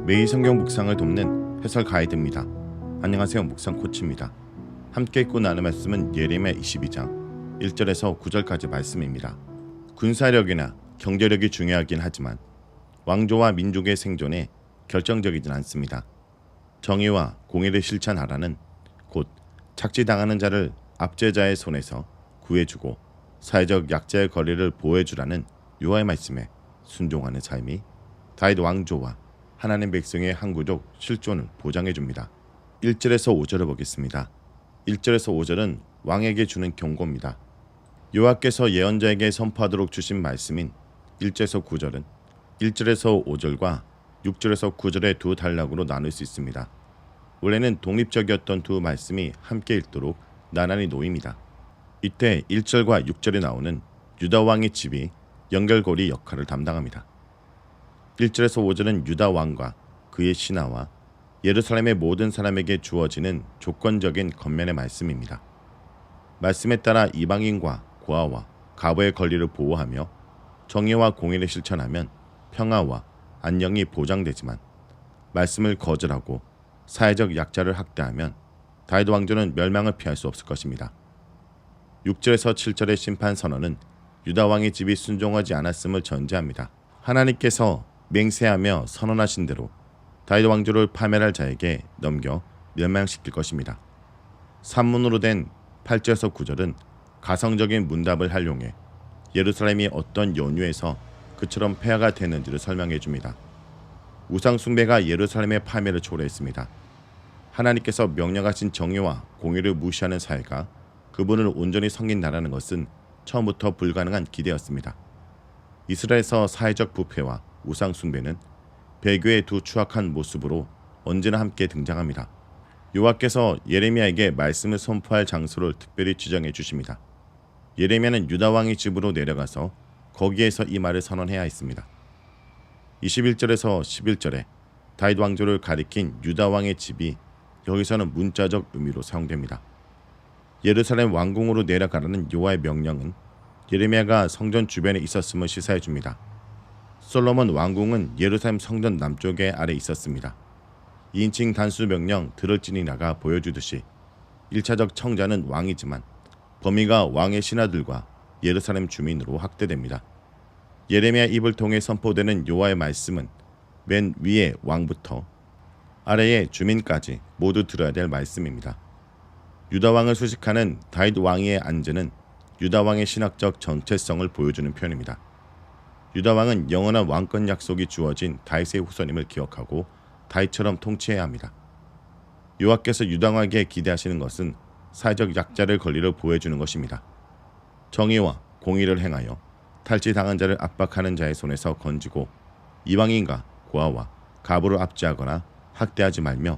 매일 성경 묵상을 돕는 해설 가이드입니다. 안녕하세요. 묵상 코치입니다. 함께 읽고 나눌 말씀은 예레미야 22장 1절에서 9절까지 말씀입니다. 군사력이나 경제력이 중요하긴 하지만 왕조와 민족의 생존에 결정적이진 않습니다. 정의와 공의를 실천하라는, 곧 착취당하는 자를 압제자의 손에서 구해주고 사회적 약자의 거리를 보호해주라는 여호와의 말씀에 순종하는 삶이 다윗 왕조와 하나님 백성의 항구적 실존을 보장해줍니다. 1절에서 5절을 보겠습니다. 1절에서 5절은 왕에게 주는 경고입니다. 여호와께서 예언자에게 선포하도록 주신 말씀인 1절에서 9절은 1절에서 5절과 6절에서 9절의 두 단락으로 나눌 수 있습니다. 원래는 독립적이었던 두 말씀이 함께 읽도록 나란히 놓입니다. 이때 1절과 6절에 나오는 유다 왕의 집이 연결고리 역할을 담당합니다. 1절에서 5절은 유다 왕과 그의 신하와 예루살렘의 모든 사람에게 주어지는 조건적인 겉면의 말씀입니다. 말씀에 따라 이방인과 고아와 과부의 권리를 보호하며 정의와 공의를 실천하면 평화와 안녕이 보장되지만, 말씀을 거절하고 사회적 약자를 학대하면 다윗 왕조는 멸망을 피할 수 없을 것입니다. 6절에서 7절의 심판 선언은 유다 왕의 집이 순종하지 않았음을 전제합니다. 하나님께서 맹세하며 선언하신 대로 다윗 왕조를 파멸할 자에게 넘겨 멸망시킬 것입니다. 산문으로 된 8절에서 9절은 가성적인 문답을 활용해 예루살렘이 어떤 연유에서 그처럼 폐하가 되는지를 설명해 줍니다. 우상 숭배가 예루살렘의 파멸을 초래했습니다. 하나님께서 명령하신 정의와 공의를 무시하는 사회가 그분을 온전히 섬긴다라는 것은 처음부터 불가능한 기대였습니다. 이스라엘에서 사회적 부패와 우상 숭배는 배교의 두 추악한 모습으로 언제나 함께 등장합니다. 여호와께서 예레미야에게 말씀을 선포할 장소를 특별히 지정해 주십니다. 예레미야는 유다 왕의 집으로 내려가서 거기에서 이 말을 선언해야 했습니다. 21절에서 11절에 다윗 왕조를 가리킨 유다 왕의 집이 여기서는 문자적 의미로 사용됩니다. 예루살렘 왕궁으로 내려가라는 여호와의 명령은 예레미야가 성전 주변에 있었음을 시사해 줍니다. 솔로몬 왕궁은 예루살렘 성전 남쪽에 아래 있었습니다. 2인칭 단수 명령 들을 지니라가 보여주듯이 1차적 청자는 왕이지만 범위가 왕의 신하들과 예루살렘 주민으로 확대됩니다. 예레미야 입을 통해 선포되는 여호와의 말씀은 맨 위에 왕부터 아래의 주민까지 모두 들어야 될 말씀입니다. 유다 왕을 수식하는 다윗 왕위의 안전은 유다 왕의 신학적 정체성을 보여주는 표현입니다. 유다 왕은 영원한 왕권 약속이 주어진 다윗의 후손임을 기억하고 다윗처럼 통치해야 합니다. 여호와께서 유다 왕에게 기대하시는 것은 사회적 약자의 권리를 보호해주는 것입니다. 정의와 공의를 행하여 탈취당한 자를 압박하는 자의 손에서 건지고 이방인과 고아와 과부를 압제하거나 학대하지 말며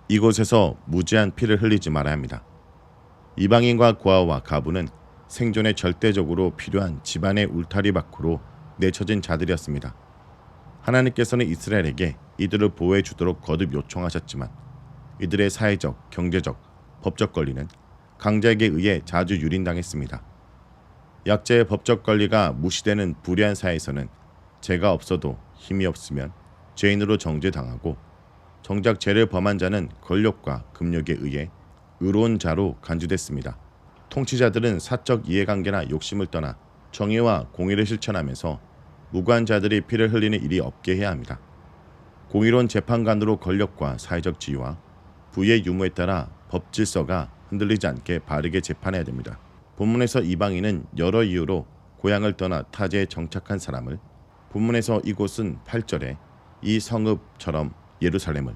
이곳에서 무지한 피를 흘리지 말아야 합니다. 이방인과 고아와 과부는 생존에 절대적으로 필요한 집안의 울타리 밖으로 내쳐진 자들이었습니다. 하나님께서는 이스라엘에게 이들을 보호해 주도록 거듭 요청하셨지만 이들의 사회적, 경제적, 법적 권리는 강자에게 의해 자주 유린당했습니다. 약자의 법적 권리가 무시되는 불의한 사회에서는 죄가 없어도 힘이 없으면 죄인으로 정죄당하고, 정작 죄를 범한 자는 권력과 금력에 의해 의로운 자로 간주됐습니다. 통치자들은 사적 이해관계나 욕심을 떠나 정의와 공의를 실천하면서 무고한 자들이 피를 흘리는 일이 없게 해야 합니다. 공의로운 재판관으로 권력과 사회적 지위와 부의 유무에 따라 법 질서가 흔들리지 않게 바르게 재판해야 됩니다. 본문에서 이방인은 여러 이유로 고향을 떠나 타지에 정착한 사람을, 본문에서 이곳은 8절에 이 성읍처럼 예루살렘을,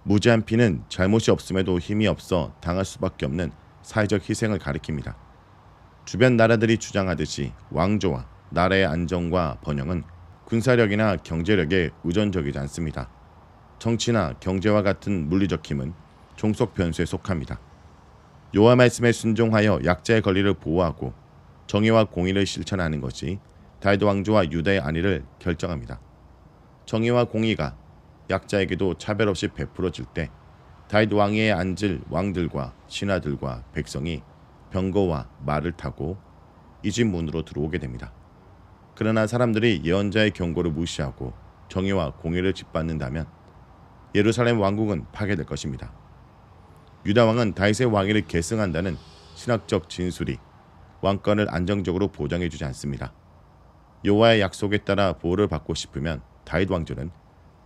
무지한 피는 잘못이 없음에도 힘이 없어 당할 수밖에 없는 사회적 희생을 가리킵니다. 주변 나라들이 주장하듯이 왕조와 나라의 안정과 번영은 군사력이나 경제력에 의존적이지 않습니다. 정치나 경제와 같은 물리적 힘은 종속 변수에 속합니다. 여호와 말씀에 순종하여 약자의 권리를 보호하고 정의와 공의를 실천하는 것이 다윗 왕조와 유다의 안위를 결정합니다. 정의와 공의가 약자에게도 차별 없이 베풀어질 때 다윗 왕위에 앉을 왕들과 신하들과 백성이 병거와 말을 타고 이 집 문으로 들어오게 됩니다. 그러나 사람들이 예언자의 경고를 무시하고 정의와 공의를 짓밟는다면 예루살렘 왕국은 파괴될 것입니다. 유다 왕은 다윗의 왕위를 계승한다는 신학적 진술이 왕권을 안정적으로 보장해주지 않습니다. 여호와의 약속에 따라 보호를 받고 싶으면 다윗 왕조는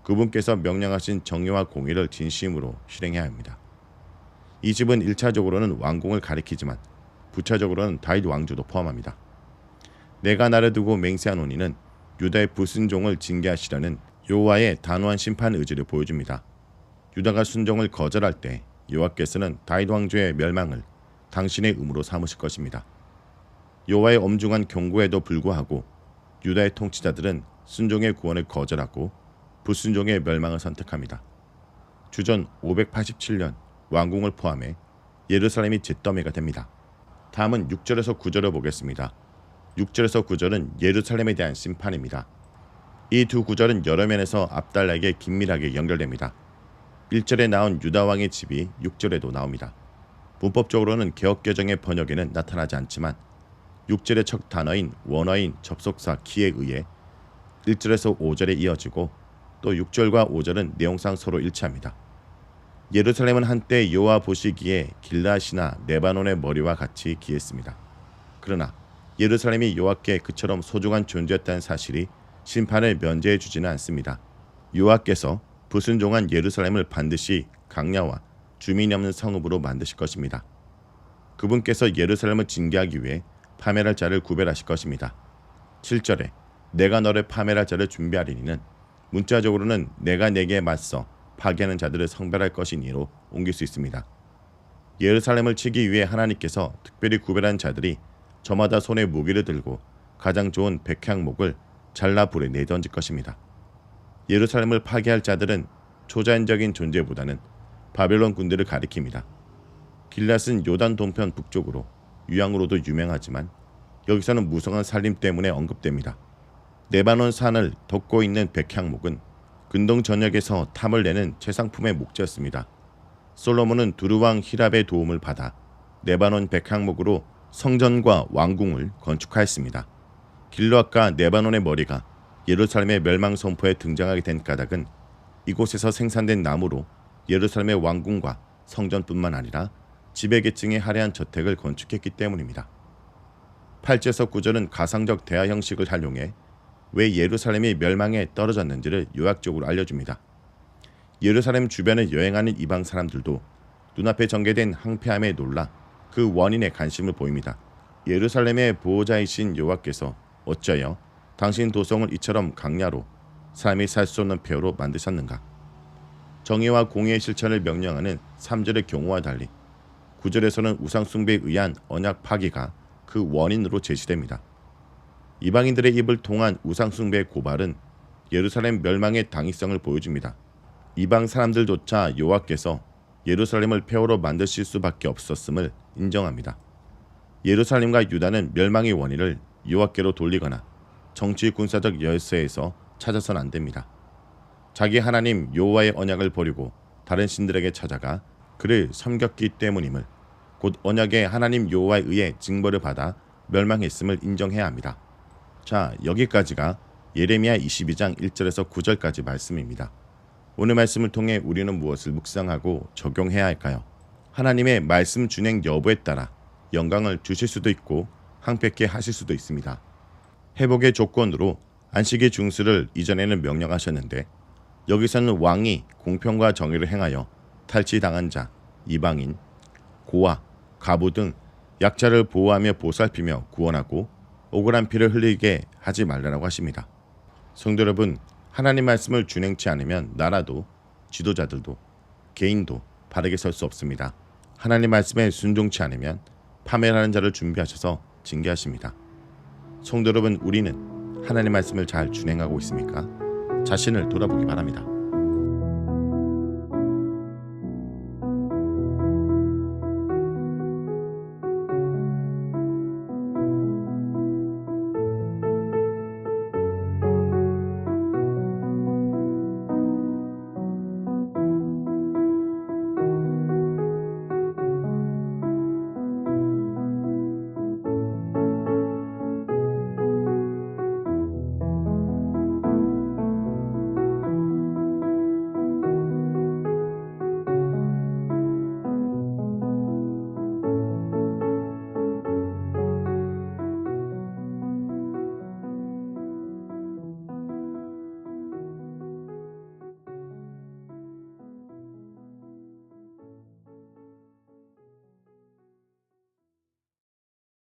그분께서 명령하신 정의와 공의를 진심으로 실행해야 합니다. 이 집은 1차적으로는 왕궁을 가리키지만 부차적으로는 다윗 왕조도 포함합니다. 내가 나를 두고 맹세하노니는 유다의 불순종을 징계하시려는 여호와의 단호한 심판 의지를 보여줍니다. 유다가 순종을 거절할 때 여호와께서는 다윗 왕조의 멸망을 당신의 의무로 삼으실 것입니다. 여호와의 엄중한 경고에도 불구하고 유다의 통치자들은 순종의 구원을 거절하고 불순종의 멸망을 선택합니다. 주전 587년 왕궁을 포함해 예루살렘이 잿더미가 됩니다. 다음은 6절에서 9절을 보겠습니다. 6절에서 9절은 예루살렘에 대한 심판입니다. 이 두 구절은 여러 면에서 앞달나에게 긴밀하게 연결됩니다. 1절에 나온 유다 왕의 집이 6절에도 나옵니다. 문법적으로는 개역개정의 번역에는 나타나지 않지만 6절의 첫 단어인 원어인 접속사 키에 의해 1절에서 5절에 이어지고 또 6절과 5절은 내용상 서로 일치합니다. 예루살렘은 한때 여호와 보시기에 길앗이나 레바논의 머리와 같이 기했습니다. 그러나 예루살렘이 여호와께 그처럼 소중한 존재였다는 사실이 심판을 면제해 주지는 않습니다. 여호와께서 불순종한 예루살렘을 반드시 강야와 주민이 없는 성읍으로 만드실 것입니다. 그분께서 예루살렘을 징계하기 위해 파멸할 자를 구별하실 것입니다. 7절에 내가 너를 파멸할 자를 준비하리니는 문자적으로는 내가 내게 맞서 파괴하는 자들을 성별할 것이니로 옮길 수 있습니다. 예루살렘을 치기 위해 하나님께서 특별히 구별한 자들이 저마다 손에 무기를 들고 가장 좋은 백향목을 잘라 불에 내던질 것입니다. 예루살렘을 파괴할 자들은 초자연적인 존재보다는 바벨론 군대를 가리킵니다. 길앗은 요단 동편 북쪽으로 유양으로도 유명하지만 여기서는 무성한 살림 때문에 언급됩니다. 레바논 산을 덮고 있는 백향목은 근동 전역에서 탐을 내는 최상품의 목재였습니다. 솔로몬은 두루왕 히랍의 도움을 받아 레바논 백향목으로 성전과 왕궁을 건축하였습니다. 길앗과 레바논의 머리가 예루살렘의 멸망 선포에 등장하게 된 까닭은 이곳에서 생산된 나무로 예루살렘의 왕궁과 성전뿐만 아니라 지배계층의 화려한 저택을 건축했기 때문입니다. 8절에서 9절은 가상적 대화 형식을 활용해 왜 예루살렘이 멸망에 떨어졌는지를 요약적으로 알려줍니다. 예루살렘 주변을 여행하는 이방 사람들도 눈앞에 전개된 항폐함에 놀라 그 원인에 관심을 보입니다. 예루살렘의 보호자이신 여호와께서 어찌하여 당신 도성을 이처럼 강야로 사람이 살 수 없는 폐허로 만드셨는가? 정의와 공의의 실천을 명령하는 3절의 경우와 달리 9절에서는 우상 숭배에 의한 언약 파기가 그 원인으로 제시됩니다. 이방인들의 입을 통한 우상 숭배의 고발은 예루살렘 멸망의 당위성을 보여줍니다. 이방 사람들조차 여호와께서 예루살렘을 폐허로 만드실 수밖에 없었음을 인정합니다. 예루살렘과 유다는 멸망의 원인을 여호와께로 돌리거나 정치 군사적 열쇠에서 찾아서는 안 됩니다. 자기 하나님 여호와의 언약을 버리고 다른 신들에게 찾아가 그를 섬겼기 때문임을, 곧 언약의 하나님 여호와에 의해 징벌을 받아 멸망했음을 인정해야 합니다. 자, 여기까지가 예레미야 22장 1절에서 9절까지 말씀입니다. 오늘 말씀을 통해 우리는 무엇을 묵상하고 적용해야 할까요? 하나님의 말씀 준행 여부에 따라 영광을 주실 수도 있고 황폐케 하실 수도 있습니다. 회복의 조건으로 안식의 중수를 이전에는 명령하셨는데 여기서는 왕이 공평과 정의를 행하여 탈취당한 자, 이방인, 고아, 가부 등 약자를 보호하며 보살피며 구원하고 억울한 피를 흘리게 하지 말라고 하십니다. 성도 여러분, 하나님 말씀을 준행치 않으면 나라도 지도자들도 개인도 바르게 설 수 없습니다. 하나님 말씀에 순종치 않으면 파멸하는 자를 준비하셔서 징계하십니다. 성도 여러분, 우리는 하나님 말씀을 잘 준행하고 있습니까? 자신을 돌아보기 바랍니다.